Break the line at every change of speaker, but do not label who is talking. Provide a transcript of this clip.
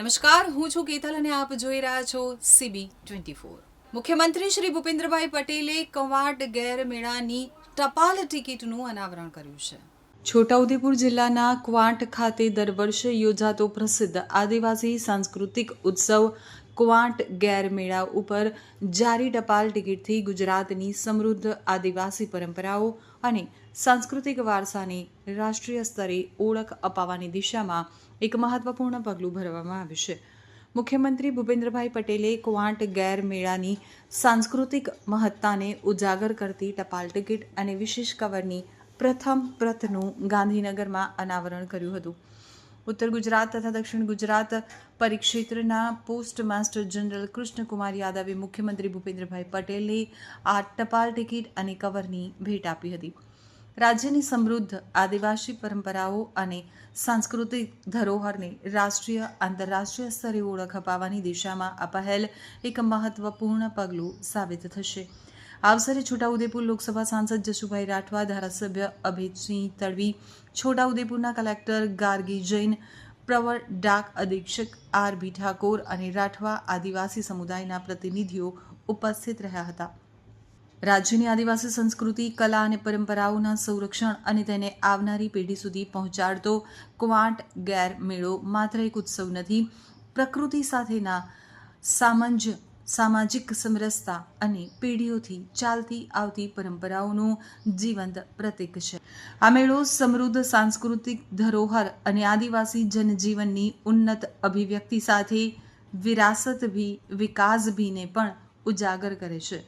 નમસ્કાર, હું છું કેતલ અને આપ જોઈ રહ્યા છો CB24. મુખ્યમંત્રી શ્રી ભૂપેન્દ્રભાઈ પટેલે કવાંટ ગેર મેળાની ટપાલ ટિકિટનું અનાવરણ કર્યું છે. છોટાઉદેપુર જિલ્લાના ક્વાંટ ખાતે દર વર્ષે યોજાતો પ્રસિદ્ધ આદિવાસી સાંસ્કૃતિક ઉત્સવ ક્વાંટ ગેર મેળા ઉપર જારી ટપાલ ટિકિટથી ગુજરાતની સમૃદ્ધ આદિવાસી પરંપરાઓ અને સાંસ્કૃતિક વારસાને રાષ્ટ્રીય સ્તરે ઓળખ અપાવવાની દિશામાં એક મહત્વપૂર્ણ પગલું ભરવામાં આવ્યું છે. મુખ્યમંત્રી ભૂપેન્દ્રભાઈ પટેલે ક્વાંટ ગેર મેળાની સાંસ્કૃતિક મહત્તાને ઉજાગર કરતી ટપાલ ટિકિટ અને વિશેષ કવરની પ્રથમ પ્રતનું ગાંધીનગરમાં અનાવરણ કર્યું હતું. ઉત્તર ગુજરાત તથા દક્ષિણ ગુજરાત પરિક્ષેત્રના પોસ્ટ માસ્ટર જનરલ કૃષ્ણકુમાર યાદવે મુખ્યમંત્રી ભૂપેન્દ્રભાઈ પટેલને આ ટપાલ ટિકિટ અને કવરની ભેટ આપી હતી. રાજ્યની સમૃદ્ધ આદિવાસી પરંપરાઓ અને સાંસ્કૃતિક ધરોહરને રાષ્ટ્રીય આંતરરાષ્ટ્રીય સ્તરે ઓળખ અપાવવાની દિશામાં આ પહેલ એક મહત્વપૂર્ણ પગલું સાબિત થશે. આ અવસરે છોટાઉદેપુર લોકસભા સાંસદ જશુભાઈ રાઠવા, ધારાસભ્ય અભિતસિંહ તડવી, છોટાઉદેપુરના કલેક્ટર ગાર્ગી જૈન, પ્રવર ડાક અધિક્ષક RB ઠાકોર અને રાઠવા આદિવાસી સમુદાયના પ્રતિનિધિઓ ઉપસ્થિત રહ્યા હતા. રાજ્યની આદિવાસી સંસ્કૃતિ, કલા અને પરંપરાઓના સંરક્ષણ અને તેને આવનારી પેઢી સુધી પહોંચાડતો ક્વાંટ ગેર મેળો માત્ર એક ઉત્સવ નથી, પ્રકૃતિ સાથેના સામાજિક સમરસતા અને પેઢીઓથી ચાલતી આવતી પરંપરાઓનું જીવંત પ્રતીક છે. આ મેળો સમૃદ્ધ સાંસ્કૃતિક ધરોહર અને આદિવાસી જનજીવનની ઉન્નત અભિવ્યક્તિ સાથે વિરાસત ભી વિકાસ ભીને પણ ઉજાગર કરે છે.